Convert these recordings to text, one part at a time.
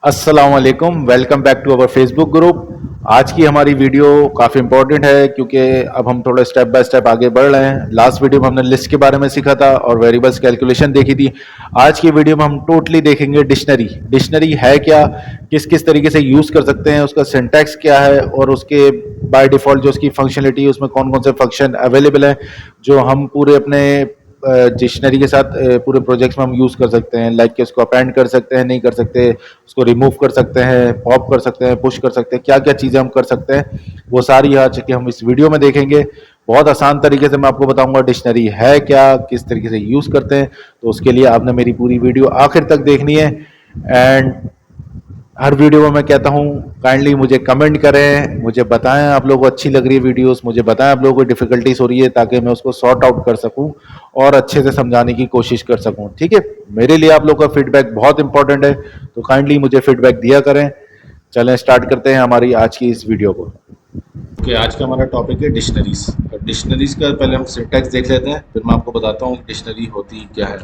अस्सलाम वालेकुम, welcome back to our Facebook group. आज की हमारी वीडियो काफ़ी इंपॉर्टेंट है क्योंकि अब हम थोड़ा स्टेप बाय स्टेप आगे बढ़ रहे हैं। लास्ट वीडियो में हमने लिस्ट के बारे में सीखा था और वेरिएबल्स कैलकुलेशन देखी थी। आज की वीडियो में हम टोटली देखेंगे डिक्शनरी। डिक्शनरी है क्या, किस किस तरीके से यूज़ कर सकते हैं, उसका सिंटैक्स क्या है और उसके बाय डिफ़ॉल्ट जो उसकी फंक्शनलिटी है उसमें कौन कौन से फंक्शन अवेलेबल हैं जो हम पूरे अपने डिक्शनरी के साथ पूरे प्रोजेक्ट्स में हम यूज़ कर सकते हैं। लाइक कि उसको अपेंड कर सकते हैं, नहीं कर सकते, उसको रिमूव कर सकते हैं, पॉप कर सकते हैं, पुश कर सकते हैं, क्या क्या चीज़ें हम कर सकते हैं वो सारी आज के हम इस वीडियो में देखेंगे। बहुत आसान तरीके से मैं आपको बताऊंगा डिक्शनरी है क्या, किस तरीके से यूज़ करते हैं। तो उसके लिए आपने मेरी पूरी वीडियो आखिर तक देखनी है। एंड हर वीडियो में मैं कहता हूँ काइंडली मुझे कमेंट करें, मुझे बताएं आप लोगों को अच्छी लग रही है वीडियोस, मुझे बताएं आप लोगों को डिफिकल्टीज हो रही है ताकि मैं उसको सॉर्ट आउट कर सकूं और अच्छे से समझाने की कोशिश कर सकूं। ठीक है, मेरे लिए आप लोग का फीडबैक बहुत इंपॉर्टेंट है, तो काइंडली मुझे फीडबैक दिया करें। चलें स्टार्ट करते हैं हमारी आज की इस वीडियो को। ओके, आज का हमारा टॉपिक है डिक्शनरीज। डिक्शनरीज का पहले हम सिंटैक्स देख लेते हैं, फिर मैं आपको बताता हूँ डिक्शनरी होती क्या है।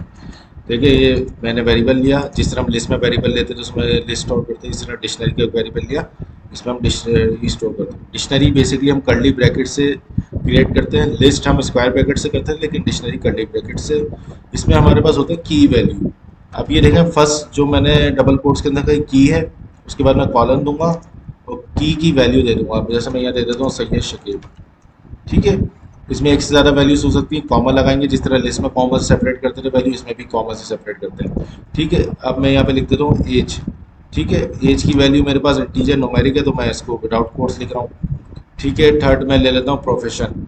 देखिए, ये मैंने वेरिएबल लिया, जिस तरह हम लिस्ट में वेरिएबल लेते हैं तो उसमें लिस्ट स्टोर करते हैं, इस तरह डिक्शनरी का वेरिएबल लिया, इसमें हम डिक्शनरी स्टोर करते हैं। डिक्शनरी बेसिकली हम कर्ली ब्रैकेट से क्रिएट करते हैं, लिस्ट हम स्क्वायर ब्रैकेट से करते हैं, लेकिन डिक्शनरी कर्ली ब्रैकेट से। इसमें हमारे पास होते हैं की वैल्यू। अब ये देखें, फर्स्ट जो मैंने डबल कोट्स के अंदर का की है, उसके बाद मैं कॉलन दूंगा और की वैल्यू दे दूंगा। जैसे मैं यहाँ दे देता हूँ सैयद शकीब। ठीक है, इसमें एक से ज़्यादा वैल्यूज हो सकती हैं, कॉमा लगाएंगे, जिस तरह लिस्ट में कॉमा से सेपरेट करते थे वैल्यू, इसमें भी कॉमा से सेपरेट करते हैं। ठीक है, अब मैं यहाँ पे लिख देता हूँ एज। ठीक है, एज की वैल्यू मेरे पास इंटीजर न्यूमेरिक है तो मैं इसको विदाउट कोट्स लिख रहा हूँ। ठीक है, थर्ड मैं ले लेता हूँ प्रोफेशन।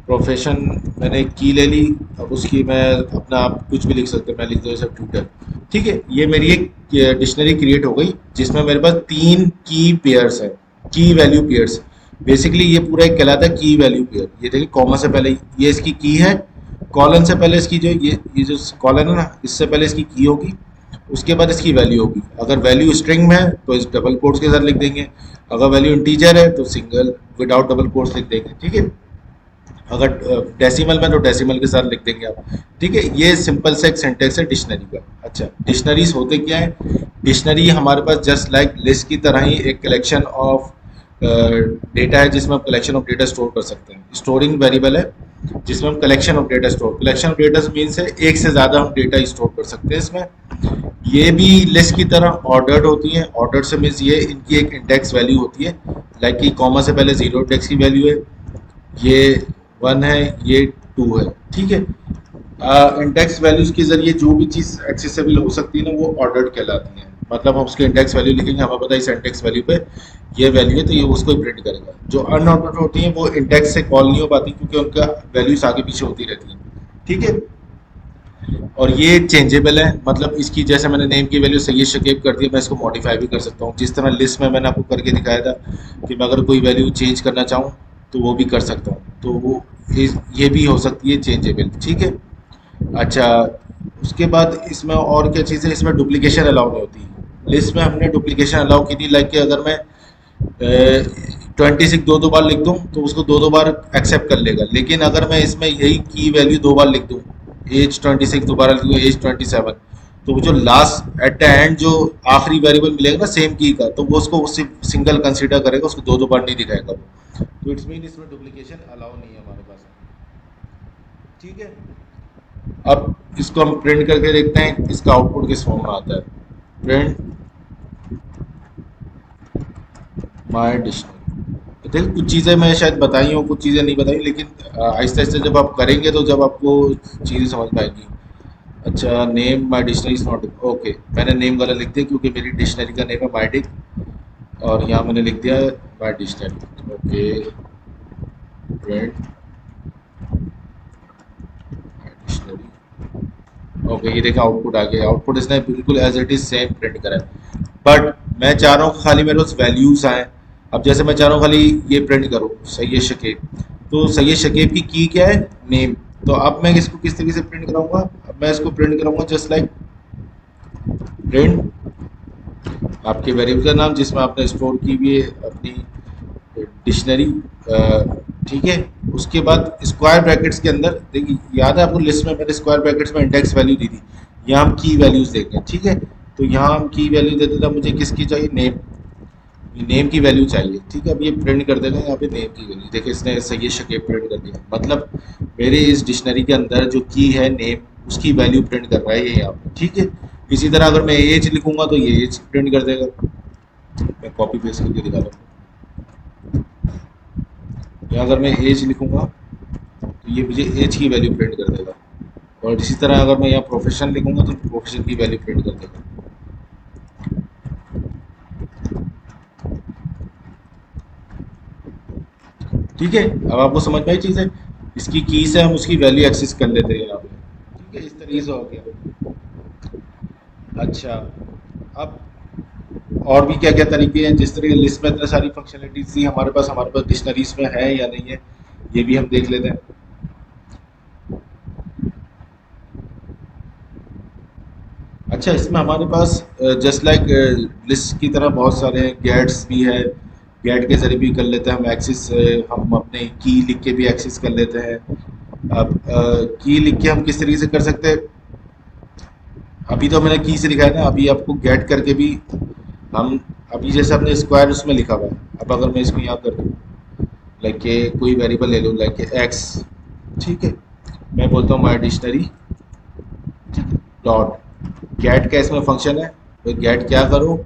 प्रोफेशन मैंने की ले ली, अब उसकी मैं अपना आप कुछ भी लिख सकते हैं, मैं लिख दूँ जैसे ट्यूटर। ठीक है, ये मेरी एक डिक्शनरी क्रिएट हो गई जिसमें मेरे पास 3 की पेयर्स है, की वैल्यू पेयर्स। बेसिकली ये पूरा एक कहलाता है की वैल्यू पेयर। ये देखिए, कॉमा से पहले ये इसकी की है, कॉलन से पहले इसकी जो ये जो कॉलन है ना, इससे पहले इसकी की होगी, उसके बाद इसकी वैल्यू होगी। अगर वैल्यू स्ट्रिंग में है तो इस डबल कोट्स के साथ लिख देंगे, अगर वैल्यू इंटीजर है तो सिंगल विदाउट डबल कोट्स लिख देंगे। ठीक है, अगर डेसिमल में तो डेसिमल के साथ लिख देंगे आप। ठीक है, ये सिंपल से एक सेंटेंस है डिक्शनरी का। अच्छा, डिक्शनरीज होते क्या है? डिक्शनरी हमारे पास जस्ट लाइक लिस्ट की तरह ही एक कलेक्शन ऑफ डेटा है, जिसमें हम कलेक्शन ऑफ डेटा स्टोर कर सकते हैं। स्टोरिंग वेरिएबल है जिसमें हम collection of data store, collection of data means है एक से ज़्यादा हम डेटा स्टोर कर सकते हैं इसमें। ये भी लिस्ट की तरह ऑर्डर्ड होती हैं। ऑर्डर्ड से मीन्स ये इनकी एक इंडेक्स वैल्यू होती है, लाइक कि कॉमा से पहले 0 इंडेक्स की वैल्यू है, ये 1 है, ये 2 है। ठीक है, इंडेक्स वैल्यूज के जरिए जो भी चीज़ एक्सेसिबल हो सकती है ना, वो ऑर्डर्ड कहलाती है। मतलब हम उसके इंडेक्स वैल्यू लिखेंगे, हमें पता है इस इंडेक्स वैल्यू पे ये वैल्यू है, तो ये उसको ही प्रिंट करेगा। जो अनऑर्डर्ड होती हैं वो इंडेक्स से कॉल नहीं हो पाती क्योंकि उनका वैल्यूज आगे पीछे होती रहती हैं। ठीक है, और ये चेंजेबल है, मतलब इसकी जैसे मैंने नेम की वैल्यू सैयद शकीब कर दी, मैं इसको मॉडिफाई भी कर सकता हूँ। जिस तरह लिस्ट में मैंने आपको करके दिखाया था कि मैं अगर कोई वैल्यू चेंज करना चाहूँ तो वो भी कर सकता हूँ, तो वो ये भी हो सकती है चेंजेबल। ठीक है, अच्छा, उसके बाद इसमें और क्या चीज़ है, इसमें डुप्लीकेशन अलाउ नहीं होती। लिस्ट में हमने डुप्लीकेशन अलाउ की थी, लाइक कि अगर मैं 26 दो बार लिख दूँ तो उसको दो बार एक्सेप्ट कर लेगा, लेकिन अगर मैं इसमें यही की वैल्यू 2 बार लिख दूँ, एज 26 दोबारा लिख दूँ, एज 27, तो वो जो लास्ट एट द एंड जो आखिरी वेरिएबल मिलेगा ना सेम की का, तो वो उसको सिंगल कंसीडर करेगा, उसको दो बार नहीं दिखाएगा वो। तो इट्स मीन इसमें डुप्लीकेशन अलाउ नहीं है हमारे पास। ठीक है, अब इसको हम प्रिंट करके देखते हैं इसका आउटपुट किस फॉर्म में आता है। Print my dictionary. देखिए, कुछ चीज़ें मैं शायद बताई हूँ, कुछ चीज़ें नहीं बताई, लेकिन आहिस्ता आहिस्ता जब आप करेंगे तो जब आपको चीज़ें समझ में आएंगी। अच्छा, name my dictionary is not okay, मैंने नेम गलत लिख दिया क्योंकि मेरी डिक्शनरी का नेम है माय डिक, और यहाँ मैंने लिख दिया my dictionary. Okay, print dictionary. Okay, ये देखा आउटपुट आ गया। आउटपुट इसने बिल्कुल as it is same print करा है, बट मैं चाह रहा हूँ खाली मेरे पास वैल्यूज आए। अब जैसे मैं चाह रहा हूँ खाली ये प्रिंट करूँ सैयद शकीब, तो सैयद शकीब की क्या है, नेम। तो अब मैं इसको किस तरीके से प्रिंट कराऊंगा? अब मैं इसको प्रिंट कराऊंगा जस्ट लाइक प्रिंट आपके वेरिएबल का नाम जिसमें आपने स्टोर की हुई है अपनी डिक्शनरी। ठीक है, उसके बाद स्क्वायर ब्रैकेट्स के अंदर देखिए, याद है आपको लिस्ट में मैंने स्क्वायर ब्रैकेट्स में इंडेक्स वैल्यू दी थी, यहाँ हम की वैल्यूज देंगे। ठीक है, तो यहाँ हम की वैल्यू दे देता, मुझे किसकी चाहिए, नेम, नेम की वैल्यू चाहिए। ठीक है, अब ये प्रिंट कर देगा यहाँ पे नेम की वैल्यू, देखिए इसने सही शकेप प्रिंट कर दिया, मतलब मेरे इस डिक्शनरी के अंदर जो की है नेम उसकी वैल्यू प्रिंट कर रहा है ये यहाँ पे। ठीक है, इसी तरह अगर मैं एज लिखूंगा तो ये एज प्रिंट कर देगा। मैं कॉपी पेस्ट करके दिखा दूँ, या अगर मैं एज लिखूंगा तो ये मुझे एज की वैल्यू प्रिंट कर देगा, और इसी तरह अगर मैं यहाँ प्रोफेशन लिखूंगा तो प्रोफेशन की वैल्यू प्रिंट कर देगा। ठीक है, अब आपको समझ में आई चीज़ है, इसकी की से हम उसकी वैल्यू एक्सेस कर लेते हैं यहाँ पे। ठीक है, इस तरीके से हो गया। अच्छा, अब और भी क्या क्या तरीके हैं, जिस तरह लिस्ट में इतने सारी फंक्शनलिटीज थी हमारे पास डिक्शनरीज में है या नहीं है, ये भी हम देख लेते हैं। अच्छा, इसमें हमारे पास जस्ट लाइक लिस्ट की तरह बहुत सारे गेट्स भी है, गेट के जरिए भी कर लेते हैं हम एक्सेस, हम अपने की लिख के भी एक्सेस कर लेते हैं। अब की लिख के हम किस तरीके से कर सकते हैं, अभी तो मैंने की से लिखा है ना, अभी आपको गेट करके भी हम, अभी जैसे अपने स्क्वायर उसमें लिखा हुआ है, अब अगर मैं इसको यहाँ कर दूँ लाइक के कोई वेरिएबल ले लूँ लाइक के एक्स, ठीक है, मैं बोलता हूँ माई डिक्शनरी, ठीक है, डॉट गेट का इसमें फंक्शन है, तो गेट क्या करो,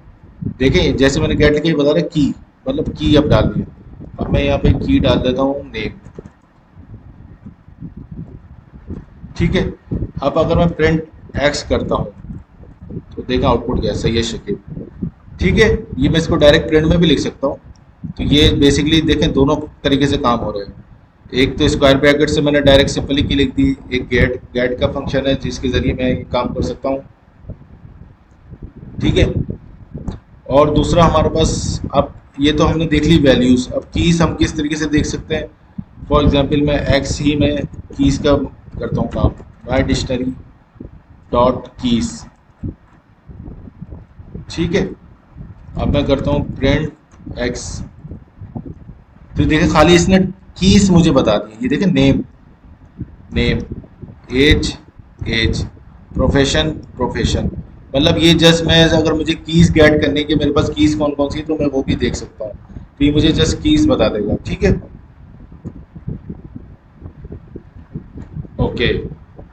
देखें जैसे मैंने गेट लिखा बता रहा की, मतलब की अब डाल दिया, अब मैं यहाँ पे की डाल देता हूँ नेम। ठीक है, अब अगर मैं प्रिंट एक्स करता हूँ तो देखा आउटपुट क्या है, सही है शकीब। ठीक है, ये मैं इसको डायरेक्ट प्रिंट में भी लिख सकता हूँ, तो ये बेसिकली देखें दोनों तरीके से काम हो रहे हैं। एक तो स्क्वायर ब्रैकेट से मैंने डायरेक्ट सिंपली की लिख दी, एक गेट गेट का फंक्शन है जिसके जरिए मैं ये काम कर सकता हूँ। ठीक है, और दूसरा हमारे पास, अब ये तो हमने देख ली वैल्यूज, अब कीज हम किस तरीके से देख सकते हैं। फॉर एग्जांपल मैं एक्स ही में कीज का करता हूँ काम, माई डिक्शनरी डॉट कीज। ठीक है, अब मैं करता हूँ प्रिंट एक्स, तो देखिए खाली इसने कीज मुझे बता दी, ये देखिए name name, as as, profession profession, मतलब ये जस्ट मैं अगर मुझे कीज गेट करने की, मेरे पास कीज कौन कौन सी है तो मैं वो भी देख सकता हूँ, तो ये मुझे जस्ट कीज बता देगा। ठीक है, ओके,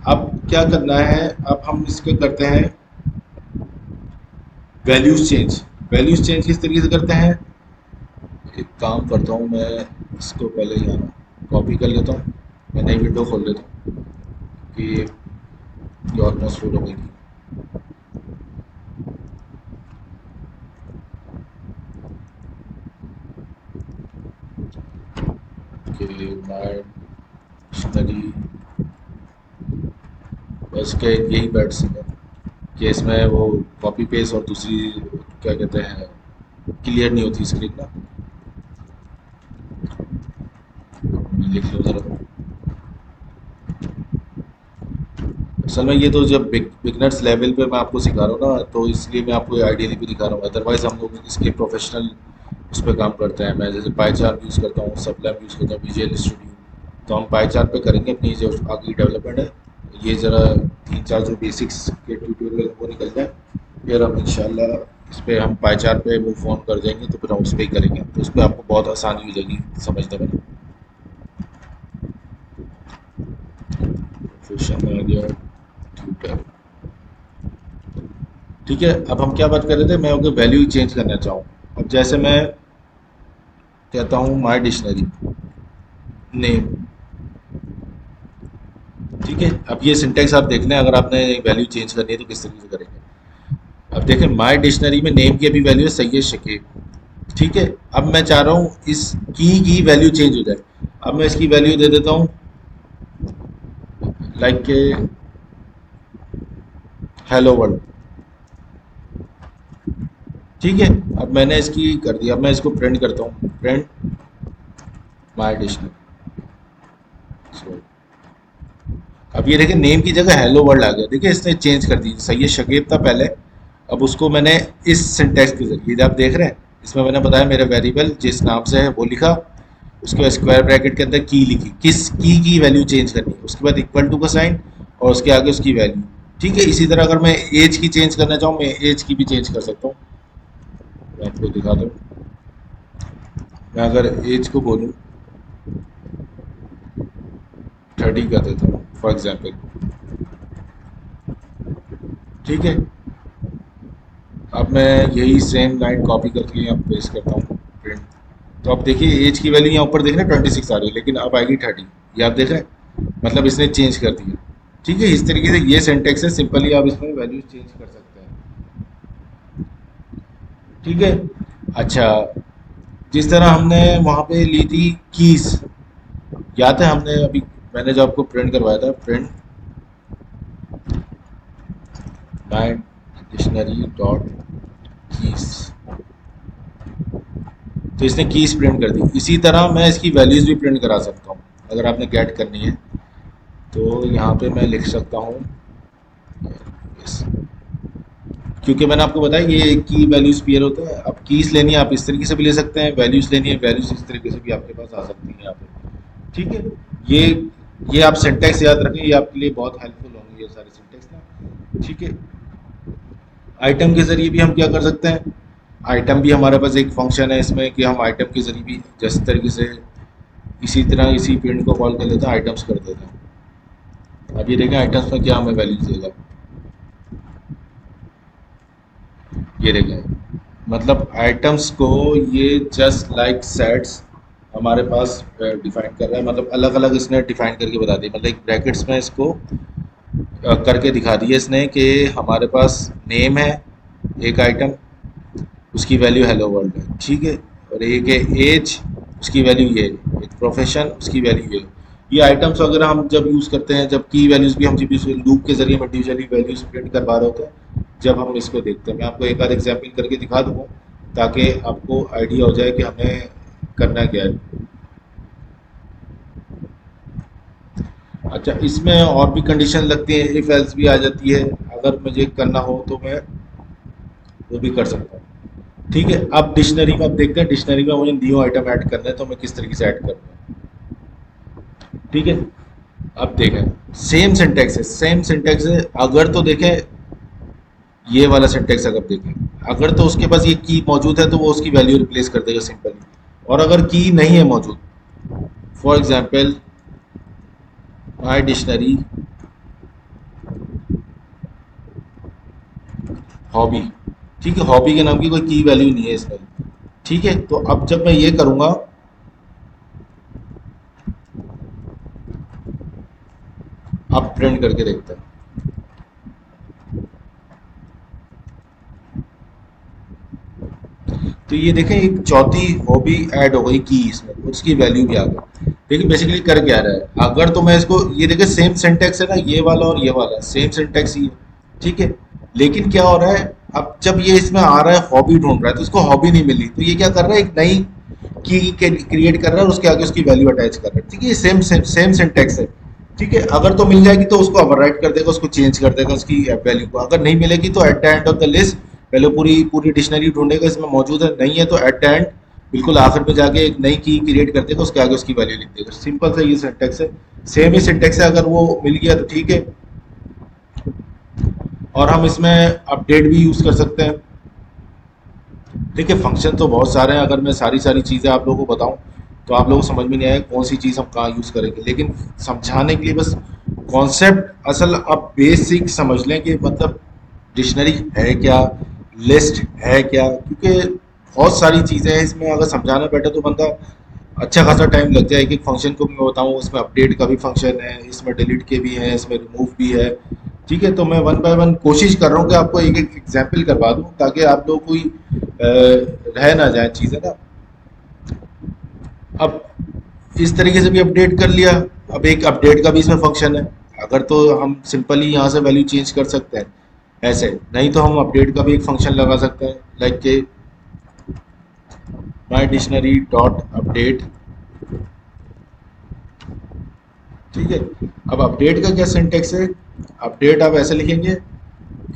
अब क्या करना है, अब हम इसके करते हैं वैल्यूज चेंज। वैल्यूज चेंज किस तरीके से करते हैं, एक काम करता हूँ मैं इसको पहले यहाँ कॉपी कर लेता हूँ, मैं नई विंडो खोल लेता हूँ कि ये ऑलमोस्ट फुल हो गई। माय डिक्शनरी, बस के यही बैट्स है कि इसमें वो कॉपी पेस्ट और दूसरी क्या कहते हैं क्लियर नहीं होती स्क्रीन ना, लिख लो जरा। असल में ये तो जब बिगनर्स लेवल पे मैं आपको सिखा रहा हूँ ना, तो इसलिए मैं आपको आइडियली भी दिखा रहा हूँ, अदरवाइज हम लोग इसके प्रोफेशनल उस पर काम करते हैं। मैं जैसे पाई चार्ट यूज़ करता हूँ, सबलैम यूज़ करता हूँ, विजुअल स्टूडियो, तो हम पाई चार्ट पे करेंगे अपनी जो आगे डेवलपमेंट है। ये ज़रा 3-4 जो बेसिक्स के ट्यूटोरियल वो निकल जाए, फिर हम इंशाल्लाह इस पर हम पाई चार्ट पे वो फ़ोन कर जाएंगे, तो फिर हम उस पर ही करेंगे, तो उस पर आपको बहुत आसानी हो जाएगी समझने में। प्रोफेशन आ गया ट्यूटर। ठीक है, अब हम क्या बात कर रहे थे, मैं अगर वैल्यू चेंज करना चाहूँ, अब जैसे मैं कहता हूँ माई डिक्शनरी नेम। ठीक है, अब ये सिंटेक्स आप देख लें, अगर आपने वैल्यू चेंज करनी है तो किस तरीके से करेंगे। अब देखें माई डिक्शनरी में नेम की अभी वैल्यू है सही है शकीब। ठीक है, अब मैं चाह रहा हूँ इस की वैल्यू चेंज हो जाए, अब मैं इसकी वैल्यू दे देता हूँ लाइक के हेलो वर्ल्ड। ठीक है, अब मैंने इसकी कर दिया, अब मैं इसको प्रिंट करता हूँ, प्रिंट माई डिक्शनरी। अब ये देखिए नेम की जगह हेलो वर्ल्ड आ गया, देखिए इसने चेंज कर दी, सही है शकीब था पहले, अब उसको मैंने इस सिंटेक्स के जरिए, आप देख रहे हैं इसमें मैंने बताया मेरा वेरिएबल जिस नाम से है वो लिखा, उसके बाद स्क्वायर ब्रैकेट के अंदर की लिखी, किस की वैल्यू चेंज करनी है, उसके बाद इक्वल टू का साइन और उसके आगे उसकी वैल्यू। ठीक है। इसी तरह अगर मैं एज की चेंज करना चाहूँ, मैं एज की भी चेंज कर सकता हूँ। मैं आपको दिखा दूँ, मैं अगर एज को बोलूँ 30 कर देता हूँ फॉर एग्जाम्पल। ठीक है। अब मैं यही सेम लाइन कॉपी करके यहाँ पेस्ट करता हूँ, प्रिंट। तो अब देखिए एज की वैल्यू यहाँ ऊपर देख रहे हैं 26 आ रही है, लेकिन अब आएगी 30। ये आप देख रहे हैं, मतलब इसने चेंज कर दिया। ठीक है। इस तरीके से ये सिंटेक्स है, सिंपली आप इसमें वैल्यू चेंज कर सकते हैं। ठीक है। अच्छा, जिस तरह हमने वहाँ पे ली थी कीज, याद है हमने अभी, मैंने जो आपको प्रिंट करवाया था, print my dictionary dot keys, तो इसने कीज प्रिंट कर दी। इसी तरह मैं इसकी वैल्यूज भी प्रिंट करा सकता हूँ। अगर आपने गेट करनी है तो यहाँ पे मैं लिख सकता हूँ yes, क्योंकि मैंने आपको बताया ये की वैल्यूज पेयर होता है। अब कीज लेनी है आप इस तरीके से भी ले सकते हैं, वैल्यूज लेनी है वैल्यूज इस तरीके से भी आपके पास आ सकती है यहाँ पे। ठीक है। ये ये आप सिंटेक्स याद रखें, ये आपके लिए बहुत हेल्पफुल होंगे ये सारे सिंटेक्स ना। ठीक है। आइटम के जरिए भी हम क्या कर सकते हैं, आइटम भी हमारे पास एक फंक्शन है इसमें कि हम आइटम के जरिए भी जिस तरीके से इसी तरह इसी प्रिंट को कॉल कर लेते हैं, आइटम्स कर देते हैं। अब ये देखें आइटम्स में क्या हमें वैल्यूज देगा, ये देखें, मतलब आइटम्स को ये जस्ट लाइक सेट्स हमारे पास डिफाइन कर रहा है, मतलब अलग अलग इसने डिफाइन करके बता दिया, मतलब एक ब्रैकेट्स में इसको करके दिखा दिया इसने कि हमारे पास नेम है एक आइटम, उसकी वैल्यू हेलो वर्ल्ड है। ठीक है। और एक है एज, उसकी वैल्यू ये है, एक प्रोफेशन, उसकी वैल्यू ये आइटम्स वगैरह हम जब यूज़ करते हैं, जब की वैल्यूज़ भी हम जब लूप के जरिए इंडिविजुअली वैल्यूज़ प्रिंट करवा रहे होते हैं, जब हम इसको देखते हैं। मैं आपको एक आध एग्जाम्पल करके दिखा दूँगा ताकि आपको आइडिया हो जाए कि हमें करना क्या है। अच्छा, इसमें और भी कंडीशन लगती है, इफ एल्स भी आ जाती है, अगर मुझे करना हो तो मैं वो भी कर सकता हूँ। ठीक है। अब डिक्शनरी में अब देखते हैं, डिक्शनरी में मुझे न्यू आइटम ऐड करना है तो मैं किस तरीके से ऐड करूँगा। ठीक है। अब देखें सेम सिंटेक्स है, सेम सिंटेक्स है। अगर तो देखें ये वाला सिंटेक्स, अगर देखें अगर तो उसके पास ये की मौजूद है तो वो उसकी वैल्यू रिप्लेस कर देगा सिंपली। और अगर की नहीं है मौजूद, for example my dictionary hobby, ठीक है, हॉबी के नाम की कोई की वैल्यू नहीं है इसमें। ठीक है। तो अब जब मैं ये करूंगा, अब प्रिंट करके देखते हैं, तो ये देखें एक चौथी हॉबी ऐड हो गई की इसमें, उसकी वैल्यू भी आ गई। लेकिन बेसिकली कर क्या रहा है, अगर तो मैं इसको, ये देखें सेम सिंटेक्स है ना, ये वाला और ये वाला सेम सिंटेक्स ही है। ठीक है। लेकिन क्या हो रहा है, अब जब ये इसमें आ रहा है हॉबी ढूंढ रहा है तो इसको हॉबी नहीं मिली, तो ये क्या कर रहा है, एक नई की क्रिएट कर रहा है और उसके आगे उसकी वैल्यू अटैच कर रहा है। ठीक है। ये सेम सेम सेम सिंटेक्स है। ठीक है। अगर तो मिल जाएगी तो उसको ओवरराइट कर देगा, उसको चेंज कर देगा उसकी वैल्यू को। अगर नहीं मिलेगी तो at the end of the list पहले पूरी पूरी डिक्शनरी ढूंढेगा, इसमें मौजूद है, नहीं है तो एट द एंड बिल्कुल आखिर में जाके एक नई की क्रिएट कर देगा, उसके आगे उसकी वैल्यू लिख देगा। सिंपल सा ये सिंटेक्स है, सेम ही सिंटेक्स है। अगर वो मिल गया तो ठीक है। और हम इसमें अपडेट भी यूज कर सकते हैं। ठीक है। फंक्शन तो बहुत सारे हैं, अगर मैं सारी सारी चीज़ें आप लोगों को बताऊं तो आप लोगों को समझ में नहीं आएगा कौन सी चीज़ हम कहाँ यूज़ करेंगे, लेकिन समझाने के लिए बस कॉन्सेप्ट असल आप बेसिक समझ लें कि मतलब डिक्शनरी है क्या, लिस्ट है क्या, क्योंकि बहुत सारी चीज़ें हैं इसमें। अगर समझाना बैठे तो बंदा अच्छा खासा टाइम लग जाए। एक एक फंक्शन को भी मैं बताऊँ, इसमें अपडेट का भी फंक्शन है, इसमें डिलीट के भी हैं, इसमें रिमूव भी है। ठीक है। तो मैं वन बाय वन कोशिश कर रहा हूँ कि आपको एक एक एग्जाम्पल करवा दूँ ताकि आप लोग कोई रह ना जाए चीज़ें ना। अब इस तरीके से भी अपडेट कर लिया। अब एक अपडेट का भी इसमें फंक्शन है, अगर तो हम सिंपली यहाँ से वैल्यू चेंज कर सकते हैं ऐसे, नहीं तो हम अपडेट का भी एक फंक्शन लगा सकते हैं, लाइक के माय डिक्शनरी डॉट अपडेट। ठीक है। अब अपडेट का क्या सिंटेक्स है, अपडेट आप ऐसे लिखेंगे,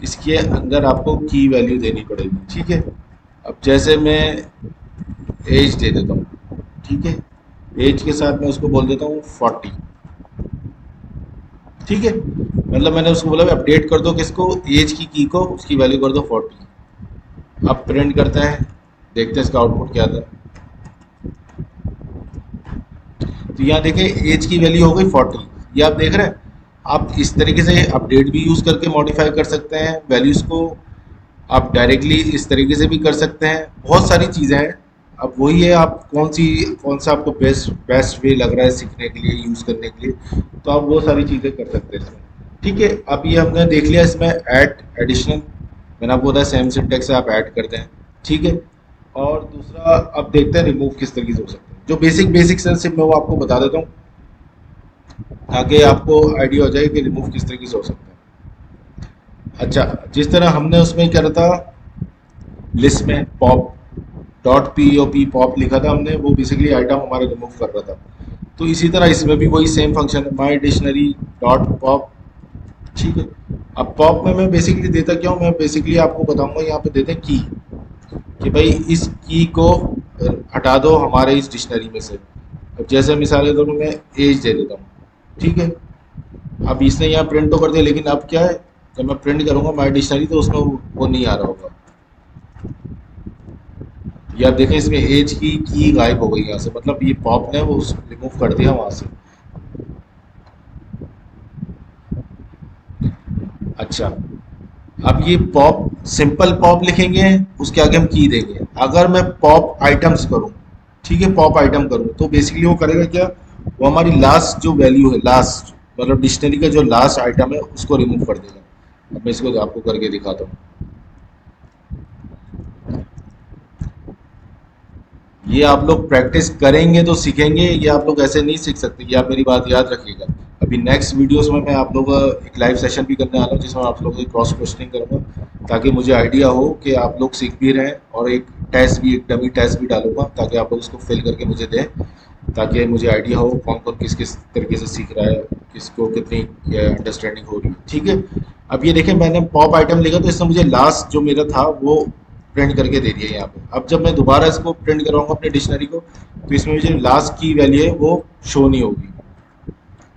इसके अंदर आपको की वैल्यू देनी पड़ेगी। ठीक है। अब जैसे मैं एज दे देता हूँ, ठीक है, एज के साथ मैं उसको बोल देता हूँ 40। ठीक है, मतलब मैंने उसको बोला अपडेट कर दो किसको, एज की को, उसकी वैल्यू कर दो 40। अब प्रिंट करते हैं, देखते हैं इसका आउटपुट क्या आता है। तो यहाँ देखें एज की वैल्यू हो गई 40, ये आप देख रहे हैं। आप इस तरीके से अपडेट भी यूज़ करके मॉडिफाई कर सकते हैं वैल्यूज़ को, आप डायरेक्टली इस तरीके से भी कर सकते हैं, बहुत सारी चीज़ें हैं। अब वही है, आप कौन सा आपको बेस्ट वे लग रहा है सीखने के लिए, यूज़ करने के लिए, तो आप वो सारी चीज़ें कर सकते हैं इसमें। ठीक है, अब ये हमने देख लिया इसमें ऐड एडिशनल, मैंने आपको बताया सेम सिंटेक्स से आप ऐड करते हैं। ठीक है, और दूसरा अब देखते हैं रिमूव किस तरीके से हो सकता है। जो बेसिक बेसिक से सिर्फ मैं वो आपको बता देता हूँ ताकि आपको आइडिया हो जाए कि रिमूव किस तरीके से हो सकता है। अच्छा, जिस तरह हमने उसमें क्या था, लिस्ट में pop dot p o p pop लिखा था हमने, वो बेसिकली आइटम हमारे रिमूव कर रहा था। तो इसी तरह इसमें भी वही सेम फंक्शन है, माई डिक्शनरी डॉट पॉप। ठीक है, अब पॉप में मैं बेसिकली देता क्या हूँ, मैं बेसिकली आपको बताऊंगा यहाँ पे देते हैं की, कि भाई इस की को हटा दो हमारे इस डिक्शनरी में से। अब जैसे मिसाल के तौर पर मैं एज दे देता हूँ। ठीक है, अब इसने यहाँ प्रिंट तो कर दिया, लेकिन अब क्या है, जब मैं प्रिंट करूँगा माई डिक्शनरी तो उसमें वो नहीं आ रहा होगा। ये आप देखें इसमें एज की गायब हो गई यहाँ से, मतलब ये पॉप ने वो रिमूव कर दिया वहाँ से। अच्छा, अब ये पॉप सिंपल पॉप लिखेंगे, उसके आगे हम की देंगे। अगर मैं पॉप आइटम्स करूँ, ठीक है, पॉप आइटम करूँ तो बेसिकली वो करेगा क्या, वो हमारी लास्ट जो वैल्यू है, लास्ट मतलब डिक्शनरी का जो लास्ट आइटम है उसको रिमूव कर देगा। अब मैं इसको आपको करके दिखाता हूँ। ये आप लोग प्रैक्टिस करेंगे तो सीखेंगे, ये आप लोग ऐसे नहीं सीख सकते, ये आप मेरी बात याद रखिएगा। अभी नेक्स्ट वीडियोस में मैं आप लोग का एक लाइव सेशन भी करने वाला हूँ जिसमें आप लोगों की क्रॉस क्वेश्चनिंग करूँगा, ताकि मुझे आइडिया हो कि आप लोग सीख भी रहे हैं, और एक टेस्ट भी, एक डमी टेस्ट भी डालूंगा ताकि आप लोग उसको फिल करके मुझे दें, ताकि मुझे आइडिया हो कौन कौन किस किस तरीके से सीख रहा है, किसको कितनी अंडरस्टैंडिंग हो रही है। ठीक है, अब ये देखें मैंने पॉप आइटम लिखा तो इसने मुझे लास्ट जो मेरा था वो प्रिंट करके दे दिया यहाँ पे। अब जब मैं दोबारा इसको प्रिंट कराऊंगा अपने डिक्शनरी को, तो इसमें मुझे लास्ट की वैल्यू है वो शो नहीं होगी।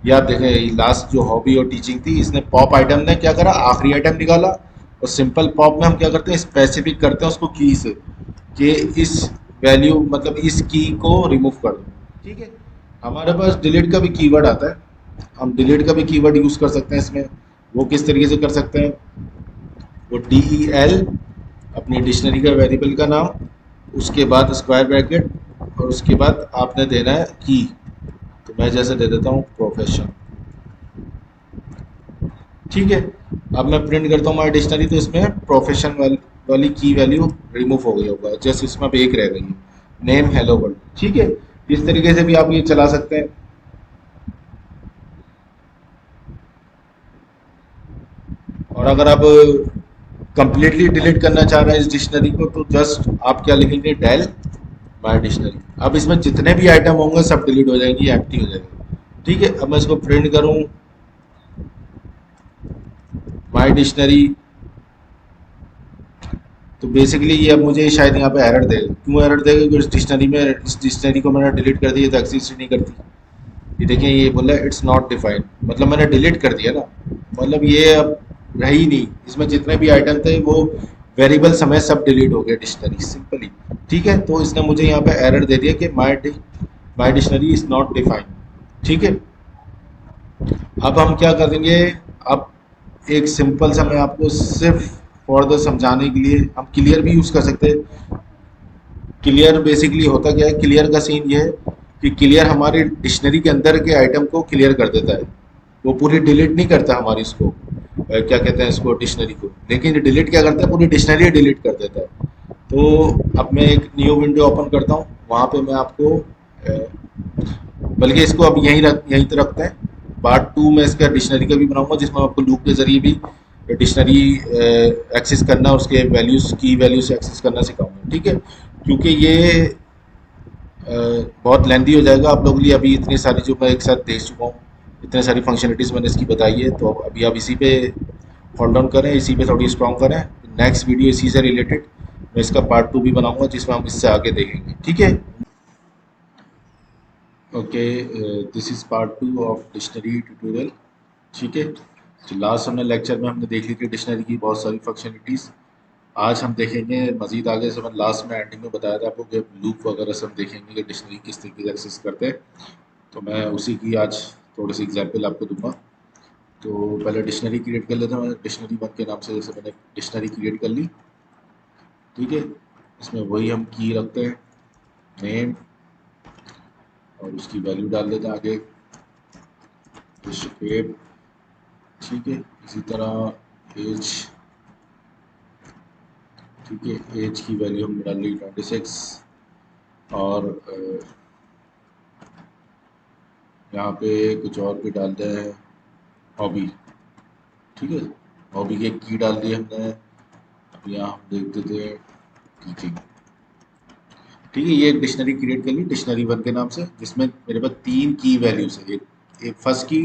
ये आप देखें, लास्ट जो हॉबी और टीचिंग थी, इसने पॉप आइटम ने क्या करा, आखिरी आइटम निकाला। और सिंपल पॉप में हम क्या करते हैं, स्पेसिफिक करते हैं उसको की से, कि इस वैल्यू मतलब इस की को रिमूव कर दो। ठीक है, हमारे पास डिलीट का भी कीवर्ड आता है, हम डिलीट का भी कीवर्ड यूज कर सकते हैं इसमें। वो किस तरीके से कर सकते हैं, वो DEL अपनी डिक्शनरी का वेरिएबल का नाम, उसके बाद स्क्वायर ब्रैकेट, और उसके बाद आपने देना है की। तो मैं जैसे दे देता हूँ प्रोफेशन। ठीक है, अब मैं प्रिंट करता हूँ हमारी डिक्शनरी, तो इसमें प्रोफेशन वाली की वैल्यू रिमूव हो गई होगा, जैसे इसमें अब एक रह गई है, नेम हेलो वर्ल्ड। ठीक है, इस तरीके से भी आप ये चला सकते हैं। और अगर आप कंप्लीटली डिलीट करना चाह रहे हैं इस डिक्शनरी को, तो जस्ट आप क्या लिखेंगे, डेल माय डिक्शनरी। अब इसमें जितने भी आइटम होंगे सब डिलीट हो जाएंगे, एम्प्टी हो जाएंगे। ठीक है, अब मैं इसको प्रिंट करूं माय डिक्शनरी, तो बेसिकली ये अब मुझे शायद यहाँ पे एरर देगा। क्यों एरर देगा, क्योंकि इस डिक्शनरी को मैंने डिलीट कर दिया तो एग्जिस्ट नहीं करती। ये देखिए, ये बोला इट्स नॉट डिफाइंड, मतलब मैंने डिलीट कर दिया ना, मतलब ये अब रही ही नहीं। इसमें जितने भी आइटम थे वो वेरिएबल समेत सब डिलीट हो गए डिक्शनरी, सिंपली। ठीक है, तो इसने मुझे यहाँ पे एरर दे दिया कि my dictionary is not defined. ठीक है, अब हम क्या करेंगे, अब एक सिंपल सा मैं आपको सिर्फ फॉर द समझाने के लिए, हम क्लियर भी यूज़ कर सकते हैं। क्लियर बेसिकली होता क्या है, क्लियर का सीन ये है कि क्लियर हमारे डिक्शनरी के अंदर के आइटम को क्लियर कर देता है, वो पूरी डिलीट नहीं करता हमारी इसको, क्या कहते हैं इसको, डिक्शनरी को। लेकिन डिलीट क्या करता है, पूरी डिक्शनरी डिलीट कर देता है। तो अब मैं एक न्यू विंडो ओपन करता हूँ, वहाँ पे मैं आपको बल्कि इसको अब यहीं तो रखते हैं। पार्ट 2 में इसका डिक्शनरी का भी बनाऊंगा, जिसमें आपको लूप के जरिए भी डिक्शनरी एक्सेस करना, उसके वैल्यूज़ की वैल्यू से एक्सेस करना सिखाऊंगा। ठीक है, क्योंकि ये बहुत लेंदी हो जाएगा आप लोगों के लिए। अभी इतनी सारी जो मैं एक साथ देख चुका हूँ, इतने सारी फंक्शनलिटीज़ मैंने इसकी बताई है, तो अभी आप इसी पे होल्ड ऑन करें, इसी पे थोड़ी स्ट्रॉन्ग करें। नेक्स्ट वीडियो इसी से रिलेटेड मैं इसका पार्ट 2 भी बनाऊंगा, जिसमें हम इससे आगे देखेंगे। ठीक है, okay, this is part 2 of dictionary tutorial. ठीक है। तो लास्ट हमने लेक्चर में हमने देख ली थी डिक्शनरी की बहुत सारी फंक्शनलिटीज़। आज हम देखेंगे मज़ीद आगे से। मैं लास्ट में एंडिंग में बताया था आपको कि लूप वगैरह सब देखेंगे कि डिक्शनरी किस तरीके से एक्सेस करते हैं। तो मैं उसी की आज थोड़ी सी एग्जांपल आपको दूंगा। तो पहले डिक्शनरी क्रिएट कर लेते हैं। मैं डिक्शनरी वन के नाम से जैसे मैंने डिक्शनरी क्रिएट कर ली, ठीक है। इसमें वही हम की रखते हैं, नेम, और उसकी वैल्यू डाल देते हैं आगे, शेप, ठीक है। इसी तरह एज, ठीक है, एज की वैल्यू हमने डाल ली 26, और यहाँ पे कुछ और भी डालते हैं, हॉबी, ठीक है। हॉबी के की डाल दिए हमने। अब यहाँ हम देख देते हैं टीचिंग, ठीक है। ये एक डिक्शनरी क्रिएट कर ली डिक्शनरी वन के नाम से, जिसमें मेरे पास 3 की वैल्यूज है। एक फर्स्ट की,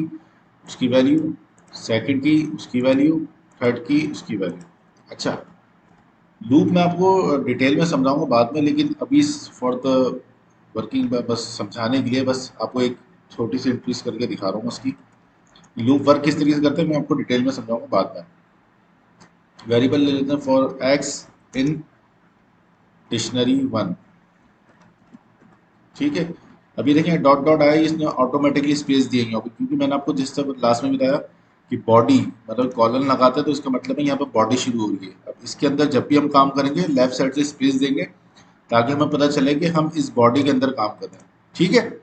उसकी वैल्यू, सेकंड की, उसकी वैल्यू, थर्ड की, उसकी वैल्यू। अच्छा, लूप मैं आपको डिटेल में समझाऊंगा बाद में, लेकिन अभी फॉर द वर्किंग बस समझाने के लिए बस आपको एक छोटी सी इंट्रोड्यूस करके दिखा रहा हूँ उसकी। लूप वर्क किस तरीके से करते हैं मैं आपको डिटेल में समझाऊंगा बाद में। वेरिएबल ले लेते हैं for x in dictionary one, ठीक है। अभी देखिए डॉट डॉट आया, इसने ऑटोमेटिकली स्पेस दिए हैं, क्योंकि मैंने आपको जिस तरह लास्ट में बताया कि बॉडी मतलब कॉलन लगाते हैं तो इसका मतलब है यहाँ पे बॉडी शुरू हो रही है। अब इसके अंदर जब भी हम काम करेंगे लेफ्ट साइड से स्पेस देंगे ताकि हमें पता चले कि हम इस बॉडी के अंदर काम कर रहे हैं, ठीक है।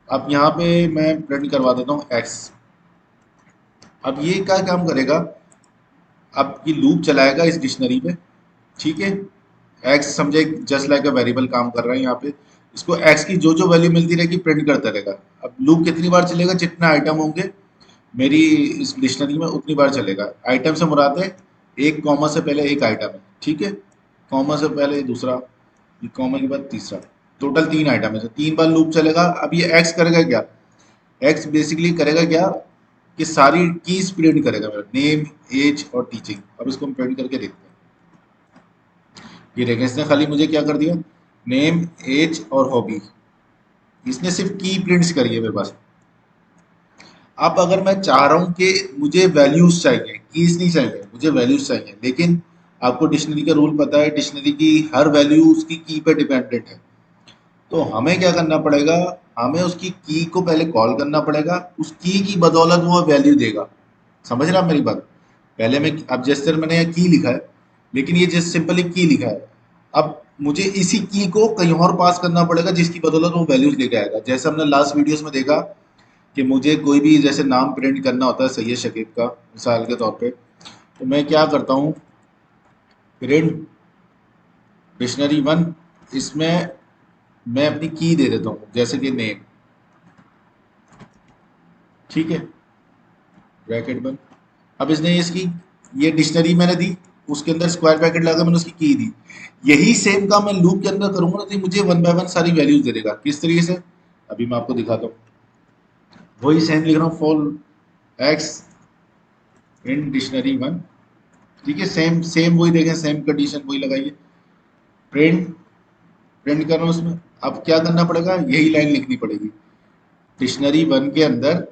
अब यहाँ पे मैं प्रिंट करवा देता हूँ एक्स। अब ये क्या काम करेगा, अब ये लूप चलाएगा इस डिक्शनरी पे, ठीक है। एक्स समझे जस्ट लाइक अ वेरिएबल काम कर रहा है यहाँ पे। इसको एक्स की जो जो वैल्यू मिलती रहेगी प्रिंट करता रहेगा। अब लूप कितनी बार चलेगा, जितना आइटम होंगे मेरी इस डिक्शनरी में उतनी बार चलेगा। आइटम से मुराद है एक कॉमा से पहले एक आइटम है, ठीक है। कॉमा से पहले दूसरा, कॉमा के बाद तीसरा, टोटल 3 आइटम है, तो 3 बार लूप चलेगा। अब ये एक्स करेगा क्या, एक्स बेसिकली करेगा क्या कि सारी कीज प्रिंट करेगा मेरा, नेम, एज और टीचिंग। अब इसको हम प्रिंट करके देखते हैं। ये देखें, इसने खाली मुझे क्या कर दिया, नेम, एज और हॉबी। इसने सिर्फ की प्रिंट्स करी है मेरे पास। अब अगर मैं चाह रहा हूं कि मुझे वैल्यूज चाहिए, कीज नहीं चाहिए, मुझे वैल्यूज चाहिए, लेकिन आपको डिक्शनरी का रूल पता है, डिक्शनरी की हर वैल्यू उसकी की पे डिपेंडेंट है। तो हमें क्या करना पड़ेगा, हमें उसकी की को पहले कॉल करना पड़ेगा, उस की बदौलत वो वैल्यू देगा। समझ रहे आप मेरी बात। पहले मैं, अब जैसे मैंने की लिखा है, लेकिन ये जस्ट सिंपली की लिखा है। अब मुझे इसी की को कहीं और पास करना पड़ेगा जिसकी बदौलत वो वैल्यूज लेके आएगा। जैसे हमने लास्ट वीडियोस में देखा कि मुझे कोई भी जैसे नाम प्रिंट करना होता है सैयद शकीब का मिसाल के तौर पे, तो मैं क्या करता हूँ, प्रिंट डिक्शनरी वन, इसमें मैं अपनी की दे देता हूँ जैसे कि नेम, ठीक है, ब्रैकेट बंद। अब इसने इसकी ये डिक्शनरी मैंने दी, उसके अंदर स्क्वायर ब्रैकेट लगा, मैंने उसकी की दी। यही सेम काम मैं लूप के अंदर करूंगा ना, तो मुझे वन बाय वन सारी वैल्यूज दे देगा। किस तरीके से, अभी मैं आपको दिखाता हूँ। वही सेम लिख रहा हूँ, for x in dictionary one, ठीक है। सेम सेम वही देखें, सेम कंडीशन वही लगाइए, प्रिंट, प्रिंट कर रहा हूँ उसमें। अब क्या करना पड़ेगा, यही लाइन लिखनी पड़ेगी, डिक्शनरी वन के अंदर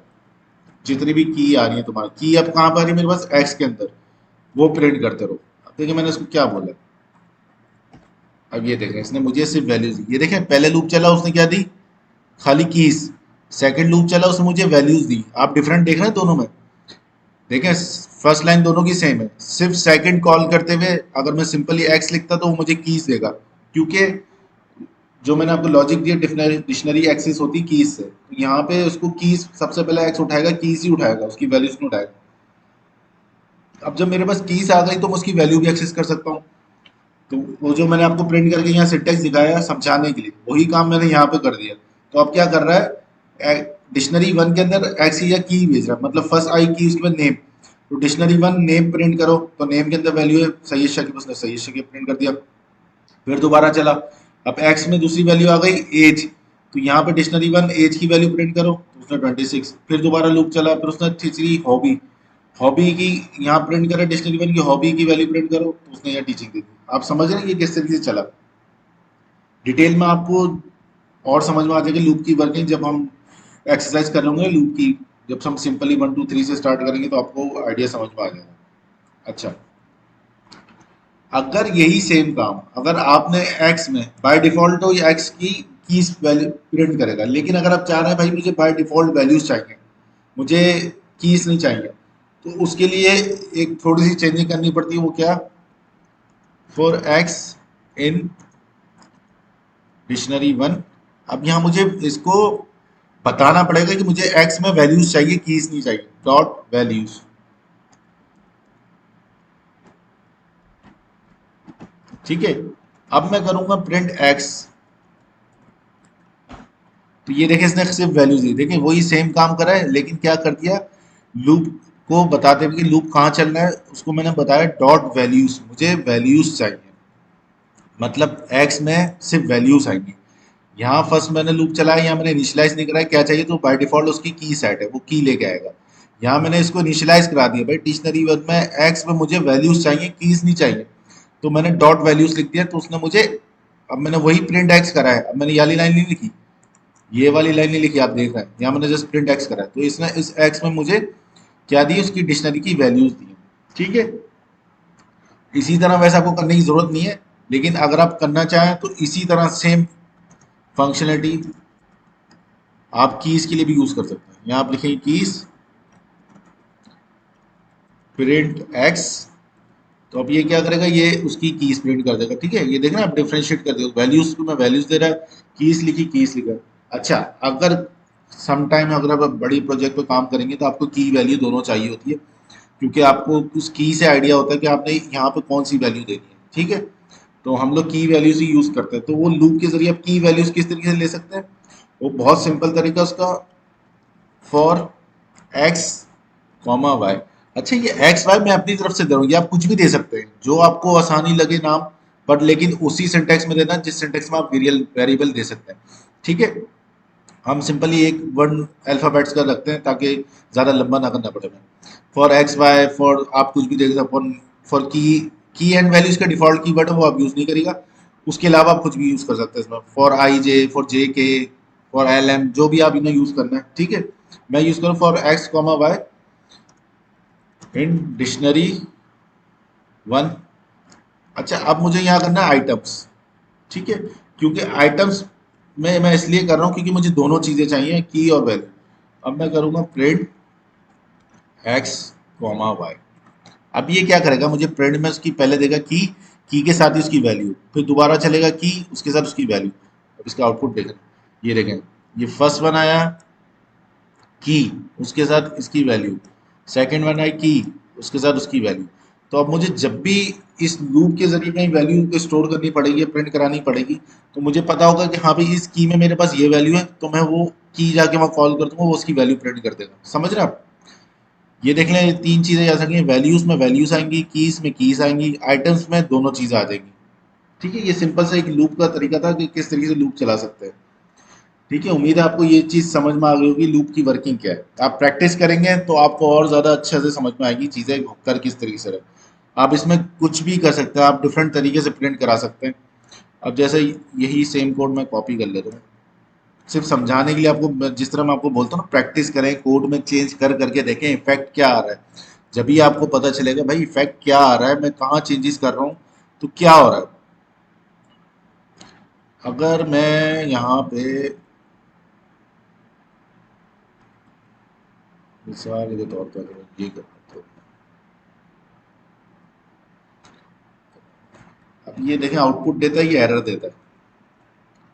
जितनी भी की आ रही है तुम्हारी की, अब कहाँ पर आ रही है मेरे पास, एक्स के अंदर, वो प्रिंट करते रहो। अब देखिए मैंने उसको क्या बोला, अब ये देखें इसने मुझे सिर्फ वैल्यूज दी। ये देखें पहले लूप चला उसने क्या दी, खाली कीज। सेकंड लूप चला उसने मुझे वैल्यूज दी। आप डिफरेंट देख रहे हैं दोनों में, देखें फर्स्ट लाइन दोनों की सेम है, सिर्फ सेकंड कॉल करते हुए अगर मैं सिंपली एक्स लिखता तो वो मुझे कीज देगा, क्योंकि जो मैंने आपको लॉजिक दिया डिक्शनरी एक्सेस होती कीज से, तो यहाँ पे उसको कीज सबसे पहले एक्स उठाएगा, कीज ही उठाएगा, उसकी वैल्यूज नहीं उठाएगा। अब जब मेरे पास कीज आ गई तो मैं उसकी वैल्यू भी एक्सेस कर सकता हूँ। तो वो जो मैंने आपको प्रिंट करके यहाँ सिंटेक्स दिखाया समझाने के लिए, वही काम मैंने यहाँ पे कर दिया। तो अब क्या कर रहा है, डिक्शनरी वन के अंदर एक्स या की भेज रहा है, मतलब फर्स्ट आई की उसके बाद नेम। तो डिक्शनरी वन नेम प्रिंट करो, तो नेम के अंदर वैल्यू है सैयद शकीब, उसने सैयद शकीब प्रिंट कर दिया। फिर दोबारा चला, अब एक्स में दूसरी वैल्यू आ गई एज, तो यहाँ पे डिक्शनरी वन एज की वैल्यू प्रिंट करो, तो उसने 26। फिर दोबारा लूप चला, फिर उसने तीसरी हॉबी, हॉबी की यहाँ प्रिंट करा, डिक्शनरी वन की हॉबी की वैल्यू प्रिंट करो, तो उसने यहाँ टीचिंग दे दी। आप समझ रहे हैं ये किस तरीके से चला। डिटेल में आपको और समझ में आ जाएगी लूप की वर्किंग जब हम एक्सरसाइज कर लेंगे लूप की। जब हम सिंपली 1 2 3 से स्टार्ट करेंगे तो आपको आइडिया समझ में आ जाएगा। अच्छा, अगर यही सेम काम अगर आपने एक्स में बाय डिफॉल्ट तो ये एक्स की कीज वैल्यू प्रिंट करेगा, लेकिन अगर आप चाह रहे हैं भाई मुझे बाय डिफॉल्ट वैल्यूज चाहिए, मुझे कीज नहीं चाहिए, तो उसके लिए एक थोड़ी सी चेंजिंग करनी पड़ती है। वो क्या? For x in dictionary one. अब यहाँ मुझे इसको बताना पड़ेगा कि मुझे एक्स में वैल्यूज चाहिए, कीज नहीं चाहिए। डॉट वैल्यूज, ठीक है। अब मैं करूंगा प्रिंट एक्स, तो ये देखें इसने सिर्फ वैल्यूज दी, देखें वही सेम काम करा है, लेकिन क्या कर दिया, लूप को बताते हुए कि लूप कहाँ चल रहा है उसको मैंने बताया डॉट वैल्यूज, मुझे वैल्यूज चाहिए, मतलब एक्स में सिर्फ वैल्यूज आएंगी। यहाँ फर्स्ट मैंने लूप चलाया, यहाँ मैंने इनिशियलाइज नहीं कराया, क्या चाहिए, तो बाय डिफॉल्ट उसकी की सेट है, वो की लेके आएगा। यहाँ मैंने इसको इनिशियलाइज करा दिया, भाई डिक्शनरी वर्ड में एक्स में मुझे वैल्यूज चाहिए, कीज नहीं चाहिए, तो मैंने डॉट वैल्यूज लिख दिया, तो उसने मुझे, अब मैंने वही प्रिंट एक्स करा है, अब मैंने ये वाली लाइन नहीं लिखी, ये वाली लाइन नहीं लिखी, आप देख रहे हैं यहाँ मैंने जस्ट प्रिंट एक्स करा है, तो इसने इस एक्स में मुझे क्या दी, उसकी डिक्शनरी की वैल्यूज दी, ठीक है। इसी तरह वैसे आपको करने की जरूरत नहीं है, लेकिन अगर आप करना चाहें तो इसी तरह सेम फंक्शनलिटी आप कीज के लिए भी यूज कर सकते हैं। यहाँ आप लिखेंगे कीज प्रिंट एक्स, तो अब ये क्या करेगा, ये उसकी कीज प्रिंट कर देगा, ठीक है। ये देखना आप डिफरेंशिएट कर दिया, वैल्यूज को मैं वैल्यूज दे रहा है, कीज लिखी कीज लिखा। अच्छा, अगर सम टाइम अगर आप बड़ी प्रोजेक्ट पे काम करेंगे तो आपको की वैल्यू दोनों चाहिए होती है, क्योंकि आपको उस की से आइडिया होता है कि आपने यहाँ पे कौन सी वैल्यू देनी है, ठीक है। तो हम लोग की वैल्यूज ही यूज करते हैं, तो वो लूप के जरिए आप की वैल्यूज किस तरीके से ले सकते हैं, वो बहुत सिंपल तरीका उसका, फॉर एक्स कॉमा वाई। अच्छा, ये एक्स वाई मैं अपनी तरफ से दे रहा हूँ, ये आप कुछ भी दे सकते हैं जो आपको आसानी लगे नाम, बट लेकिन उसी सिंटेक्स में देना जिस सिंटेक्स में आप वेरिएबल दे सकते हैं, ठीक है। हम सिंपली एक वन अल्फाबेट्स का रखते हैं ताकि ज़्यादा लंबा ना करना पड़े हमें। फॉर एक्स वाई, फॉर आप कुछ भी दे सकते हैं, फॉर की एंड वैल्यूज का डिफॉल्ट कीवर्ड है वो आप यूज़ नहीं करेगा, उसके अलावा आप कुछ भी यूज़ कर सकते हैं इसमें, फॉर आई जे, फॉर जे के, फॉर एल एम, जो भी आप इन्हें यूज़ करना है, ठीक है। मैं यूज़ करूँ for x comma y in dictionary one. अच्छा, अब मुझे यहाँ करना है आइटम्स, ठीक है, क्योंकि आइटम्स में मैं इसलिए कर रहा हूँ क्योंकि मुझे दोनों चीज़ें चाहिए, की और वैल्यू। अब मैं करूँगा प्रिंट एक्स कॉमा वाई। अब ये क्या करेगा, मुझे प्रिंट में उसकी पहले देगा की के साथ ही उसकी वैल्यू, फिर दोबारा चलेगा की उसके साथ उसकी वैल्यू। अब इसका आउटपुट देखें, ये देखें, ये फर्स्ट वन आया की उसके साथ इसकी वैल्यू, सेकंड वन आई की उसके साथ उसकी वैल्यू। तो अब मुझे जब भी इस लूप के जरिए कहीं वैल्यू को स्टोर करनी पड़ेगी, प्रिंट करानी पड़ेगी, तो मुझे पता होगा कि हाँ भाई इस की में मेरे पास ये वैल्यू है, तो मैं वो की जाके वहाँ कॉल कर दूंगा, वो उसकी वैल्यू प्रिंट कर देगा। समझ रहे हैं आप? ये देख लें, ये तीन चीज़ें जा सकती हैं, वैल्यूज में वैल्यूज आएंगी, कीज में कीज आएंगी, आइटम्स में दोनों चीज़ें आ जाएंगी, ठीक है। ये सिंपल सा एक लूप का तरीका था कि किस तरीके से लूप चला सकते हैं, ठीक है। उम्मीद है आपको ये चीज़ समझ में आ गई होगी लूप की वर्किंग क्या है। आप प्रैक्टिस करेंगे तो आपको और ज़्यादा अच्छे से समझ में आएगी चीज़ें कर किस तरीके से रहे। आप इसमें कुछ भी कर सकते हैं, आप डिफरेंट तरीके से प्रिंट करा सकते हैं। अब जैसे यही सेम कोड मैं कॉपी कर लेता हूँ, सिर्फ समझाने के लिए आपको, जिस तरह मैं आपको बोलता हूँ ना, प्रैक्टिस करें, कोड में चेंज कर करके देखें इफेक्ट क्या आ रहा है, जब भी आपको पता चलेगा भाई इफेक्ट क्या आ रहा है, मैं कहाँ चेंजेस कर रहा हूँ, तो क्या हो रहा है। अगर मैं यहाँ पे मिसाल के तौर पर अगर ये करता हूँ, अब ये देखें आउटपुट देता है, ये एरर देता है,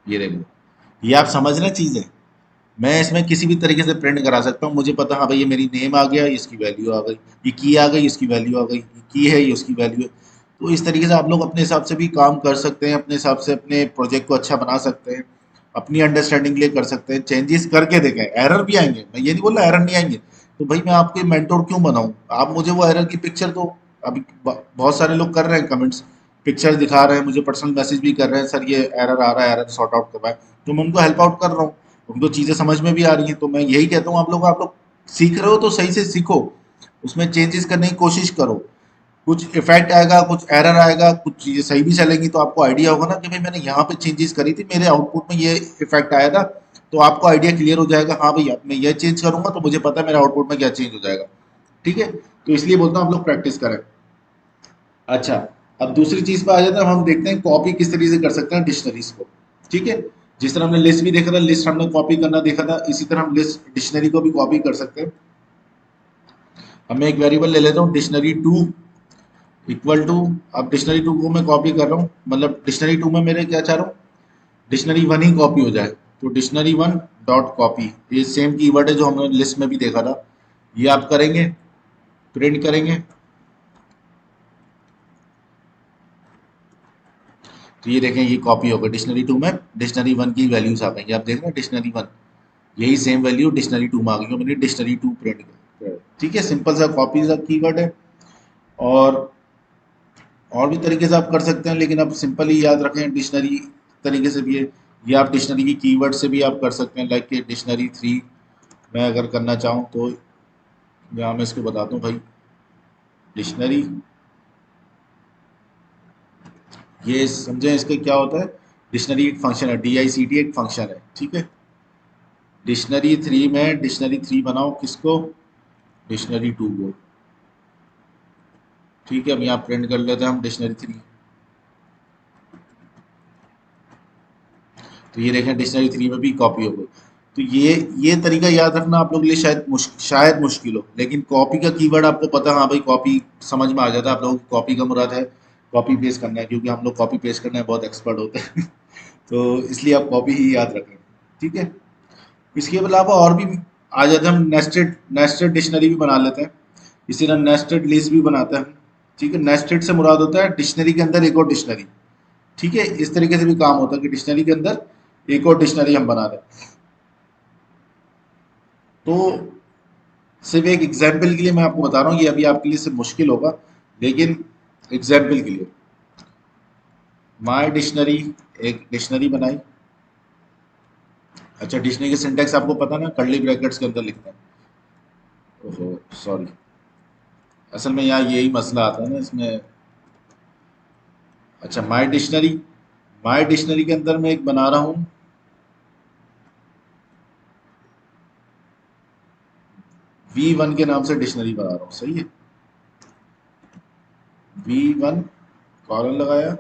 ये देखें, ये आप समझ रहे चीज़ें। मैं इसमें किसी भी तरीके से प्रिंट करा सकता हूँ, मुझे पता हाँ भाई ये मेरी नेम आ गया, इसकी वैल्यू आ गई, ये की आ गई, इसकी वैल्यू आ गई, ये की है, ये उसकी वैल्यू है। तो इस तरीके से आप लोग अपने हिसाब से भी काम कर सकते हैं, अपने हिसाब से अपने प्रोजेक्ट को अच्छा बना सकते हैं, अपनी अंडरस्टैंडिंग के लिए कर सकते हैं, चेंजेस करके देखें। एरर भी आएंगे, मैं ये नहीं बोल रहा एरर नहीं आएंगे, तो भाई मैं आपके मेंटोर क्यों बनाऊं, आप मुझे वो एरर की पिक्चर दो। अभी बहुत सारे लोग कर रहे हैं कमेंट्स, पिक्चर दिखा रहे हैं, मुझे पर्सनल मैसेज भी कर रहे हैं, सर ये एरर आ रहा है, एरर सॉर्ट आउट करवाएं, तो मैं उनको हेल्प आउट कर रहा हूँ, उनको चीज़ें समझ में भी आ रही हैं। तो मैं यही कहता हूँ आप लोग सीख रहे हो तो सही से सीखो, उसमें चेंजेस करने की कोशिश करो, कुछ इफेक्ट आएगा, कुछ एरर आएगा, कुछ चीज़ें सही भी चलेंगी, तो आपको आइडिया होगा ना कि भाई मैंने यहाँ पे चेंजेस करी थी, मेरे आउटपुट में ये इफेक्ट आया था, तो आपको आइडिया क्लियर हो जाएगा, हाँ भाई अब मैं ये चेंज करूंगा तो मुझे पता है मेरा आउटपुट में क्या चेंज हो जाएगा। ठीक है, तो इसलिए बोलता हूँ आप लोग प्रैक्टिस करें। अच्छा, अब दूसरी चीज पे आ जाते हैं, हम देखते हैं कॉपी किस तरीके से कर सकते हैं डिक्शनरीज को। ठीक है, जिस तरह हमने लिस्ट भी देखा था, लिस्ट हमने कॉपी करना देखा था, इसी तरह हम लिस्ट डिक्शनरी को भी कॉपी कर सकते हैं। अब मैं एक वेरिएबल ले लेता हूँ डिक्शनरी टू इक्वल टू, अब डिक्शनरी टू को मैं कॉपी कर रहा हूँ, मतलब डिक्शनरी टू में मेरे क्या चाह रहा हूँ, डिक्शनरी वन ही कॉपी हो जाए, तो डिक्शनरी वन डॉट कॉपी, ये सेम कीवर्ड है जो हमने लिस्ट में भी देखा था। ये आप करेंगे, प्रिंट करेंगे, तो ये देखें ये कॉपी होगा डिक्शनरी टू में, डिक्शनरी वन की वैल्यूज आ गई, आप देख रहे हैं डिक्शनरी वन, यही सेम वैल्यू डिक्शनरी टू में आ गई, मैंने डिक्शनरी टू प्रिंट किया। ठीक है, सिंपल सा कॉपी का कीवर्ड है। और और भी तरीके से आप कर सकते हैं, लेकिन आप सिंपल ही याद रखें डिक्शनरी तरीके से भी है। ये आप डिक्शनरी की कीवर्ड से भी आप कर सकते हैं, लाइक कि डिक्शनरी थ्री मैं अगर करना चाहूँ तो यहाँ मैं इसको बताता हूँ भाई, डिक्शनरी, ये समझें इसका क्या होता है, डिक्शनरी एक फंक्शन है, DICT एक फंक्शन है। ठीक है, डिक्शनरी थ्री में डिक्शनरी थ्री बनाओ किसको, डिक्शनरी टू को। ठीक है, अब यहाँ प्रिंट कर लेते हैं हम डिक्शनरी थ्री, तो ये देखें डिक्शनरी थ्री में भी कॉपी हो गई। तो ये तरीका याद रखना आप लोग के लिए शायद मुश्किल हो, लेकिन कॉपी का कीवर्ड आपको पता है, हाँ भाई कॉपी समझ में आ जाता है आप लोगों को, कॉपी का मुराद है कॉपी पेस्ट करना है, क्योंकि हम लोग कॉपी पेस्ट करने में बहुत एक्सपर्ट होते हैं तो इसलिए आप कॉपी ही याद रखें। ठीक है, इसके अलावा और भी आ जाते हैं, हम नेस्टेड नेस्टेड डिक्शनरी भी बना लेते हैं, इसी तरह नेस्टेड लिस्ट भी बनाते हैं। ठीक है, नेस्टेड से मुराद होता है डिक्शनरी के अंदर एक और डिक्शनरी। ठीक है, इस तरीके से भी काम होता है कि डिक्शनरी के अंदर एक और डिक्शनरी हम बना दें। तो सिर्फ एक एग्जाम्पल के लिए मैं आपको बता रहा हूँ, ये अभी आपके लिए सिर्फ मुश्किल होगा, लेकिन एग्जाम्पल के लिए माय डिक्शनरी, एक डिक्शनरी बनाई। अच्छा, डिक्शनरी के सिंटैक्स आपको पता ना, कर्ली ब्रैकेट्स के अंदर लिखते हैं। ओहो सॉरी, असल में यहाँ यही मसला आता है ना इसमें। अच्छा, माय डिक्शनरी के अंदर मैं एक बना रहा हूँ V1 के नाम से डिक्शनरी बना रहा हूँ, सही है, V1 कॉलन लगाया,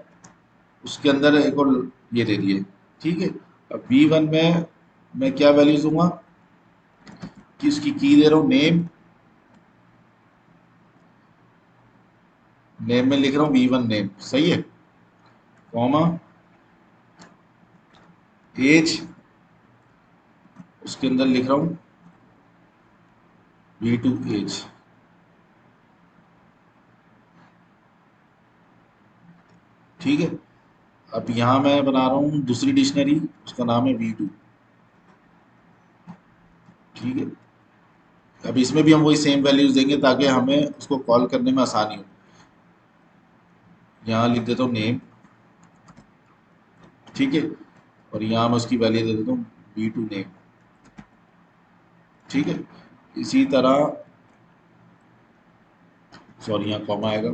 उसके अंदर एक और ये दे दिए। ठीक है, अब V1 में मैं क्या वैल्यूज दूंगा, कि उसकी की दे रहा हूँ नेम, नेम में लिख रहा हूँ V1 नेम, सही है, कॉमा एज, उसके अंदर लिख रहा हूँ V2 एज। ठीक है, अब यहाँ मैं बना रहा हूँ दूसरी डिक्शनरी, उसका नाम है V2। ठीक है, अब इसमें भी हम वही सेम वैल्यूज देंगे ताकि हमें उसको कॉल करने में आसानी हो। यहाँ लिख देता हूँ नेम, ठीक है, और यहाँ मैं उसकी वैल्यू दे देता हूँ V2 नेम। ठीक है, इसी तरह, सॉरी यहाँ कॉमा आएगा,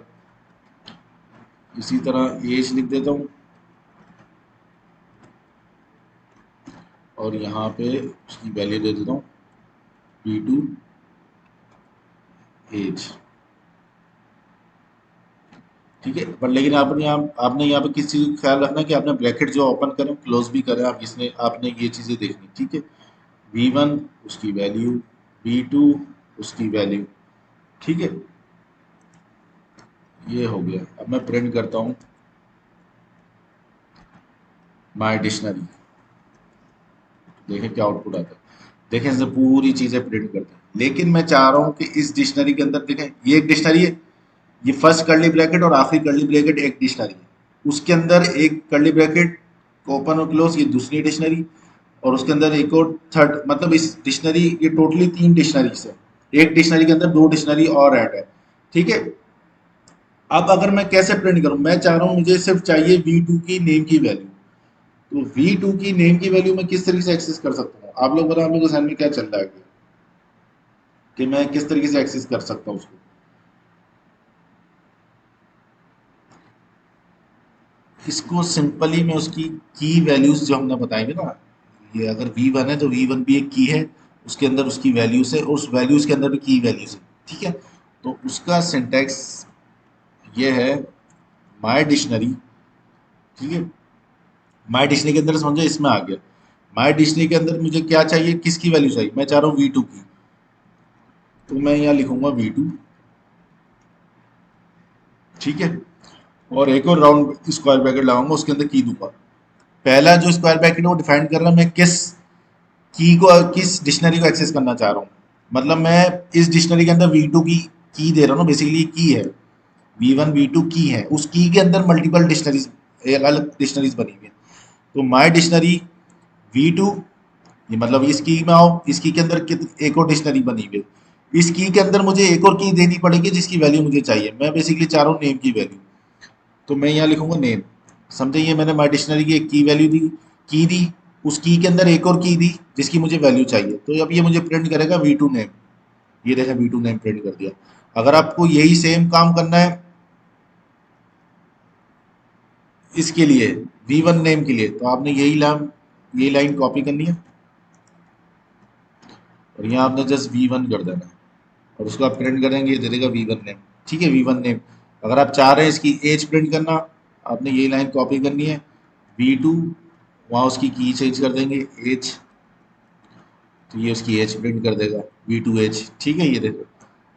इसी तरह एज लिख देता हूँ, और यहाँ पे उसकी वैल्यू दे देता हूँ V2 एज। ठीक है, पर लेकिन आपने यहाँ पे किस चीज़ का ख्याल रखना कि आपने ब्रैकेट जो ओपन करें क्लोज भी करें, आप इसमें आपने ये चीज़ें देखनी। ठीक है, V1 उसकी वैल्यू, V2 उसकी वैल्यू। ठीक है, ये हो गया। अब मैं प्रिंट करता हूँ माय डिक्शनरी, देखें क्या आउटपुट आता है। देखें इससे पूरी चीज़ें प्रिंट करते हैं, लेकिन मैं चाह रहा हूँ कि इस डिक्शनरी के अंदर देखें, ये एक डिक्शनरी है, ये फर्स्ट कर्ली ब्रैकेट और आखिरी कर्ली ब्रैकेट एक डिक्शनरी है, उसके अंदर एक कर्ली ब्रैकेट ओपन और क्लोज ये दूसरी डिक्शनरी, और उसके अंदर एक और थर्ड, मतलब इस डिक्शनरी, ये टोटली तीन डिक्शनरीज है, एक डिक्शनरी के अंदर दो डिक्शनरी और ऐड है। ठीक है, अब अगर मैं कैसे प्रिंट करूं, मैं चाह रहा हूं मुझे सिर्फ चाहिए V2 की नेम की वैल्यू, तो V2 की नेम की वैल्यू मैं किस तरीके से एक्सेस कर सकता हूँ, आप लोग बताओ, मेरे को समझ में क्या चल रहा है कि मैं किस तरीके से एक्सेस कर सकता हूँ उसको। इसको सिंपली मैं उसकी की वैल्यूज जो हमने बताएंगे ना, ये अगर V1 है तो V1 भी एक की है, उसके अंदर उसकी वैल्यूज है और उस वैल्यूज के अंदर भी की वैल्यूज है, ठीक है। तो उसका सिंटैक्स ये है माय डिक्शनरी, ठीक है। माय डिक्शनरी के अंदर समझो इसमें आ गया, माय डिक्शनरी के अंदर मुझे क्या चाहिए, किसकी वैल्यू चाहिए, मैं चाह रहा हूँ V2 की, तो मैं यहाँ लिखूंगा V2, ठीक है। और एक और राउंड स्क्वायर ब्रैकेट लगाऊंगा, उसके अंदर की दूंगा। पहला जो स्क्वायर ब्रैकेट है वो डिफाइन कर रहा है मैं किस की को, किस डिक्शनरी को एक्सेस करना चाह रहा हूँ। मतलब मैं इस डिक्शनरी के अंदर V2 की दे रहा हूँ ना, बेसिकली की है, V1 V2 की है, उस की के अंदर मल्टीपल डिक्शनरीज, एक अलग डिक्शनरीज बनी हुई है। तो माय डिक्शनरी V2, ये मतलब इस की में आओ, इस की के अंदर एक और डिक्शनरी बनी हुई है, इस की के अंदर मुझे एक और की देनी पड़ेगी जिसकी वैल्यू मुझे चाहिए। मैं बेसिकली चाह रहा हूँ नेम की वैल्यू, तो मैं यहाँ लिखूंगा नेम। समझे, ये मैंने माई डिक्शनरी की एक की वैल्यू दी, की दी, उस की के अंदर एक और की दी जिसकी मुझे वैल्यू चाहिए, तो अब ये मुझे प्रिंट करेगा V2 नेम। ये देखें V2 नेम प्रिंट कर दिया। अगर आपको यही सेम काम करना है इसके लिए, V1 नेम के लिए, तो आपने यही लाइन कॉपी करनी है और यहाँ आपने जस्ट V1 कर देना है और उसको आप प्रिंट करेंगे, ये दे देगा V1 नेम, ठीक है, V1 नेम। अगर आप चाह रहे हैं इसकी एज प्रिंट करना, आपने यही लाइन कॉपी करनी है, V2, वहाँ उसकी की चेंज कर देंगे एज, तो ये उसकी एज प्रिंट कर देगा V2 एज, ठीक है, ये देखो।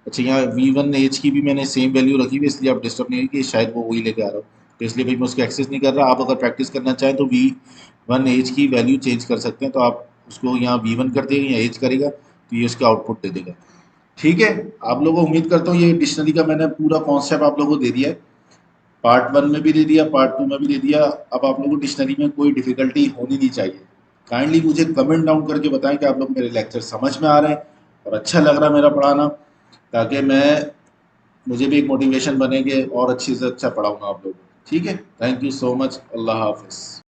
अच्छा, यहाँ V1 एज की भी मैंने सेम वैल्यू रखी हुई है, इसलिए आप डिस्टर्ब नहीं होगी, शायद वो वही लेके आ रहा हूँ, तो इसलिए भाई मैं उसको एक्सेस नहीं कर रहा। आप अगर प्रैक्टिस करना चाहें तो V1 एज की वैल्यू चेंज कर सकते हैं, तो आप उसको यहाँ V1 कर देंगे या एज करेगा तो ये उसका आउटपुट दे देगा, ठीक है। आप लोगों को उम्मीद करता हूँ ये डिक्शनरी का मैंने पूरा कॉन्सेप्ट आप लोगों को दे दिया है, पार्ट 1 में भी दे दिया, पार्ट 2 में भी दे दिया। अब आप लोगों को डिक्शनरी में कोई डिफिकल्टी होनी नहीं चाहिए। काइंडली मुझे कमेंट डाउन करके बताएं कि आप लोग मेरे लेक्चर समझ में आ रहे हैं और अच्छा लग रहा है मेरा पढ़ाना, ताकि मुझे भी एक मोटिवेशन बने कि और अच्छे से अच्छा पढ़ाऊंगा आप लोगों को, ठीक है। थैंक यू सो मच, अल्लाह हाफिज़।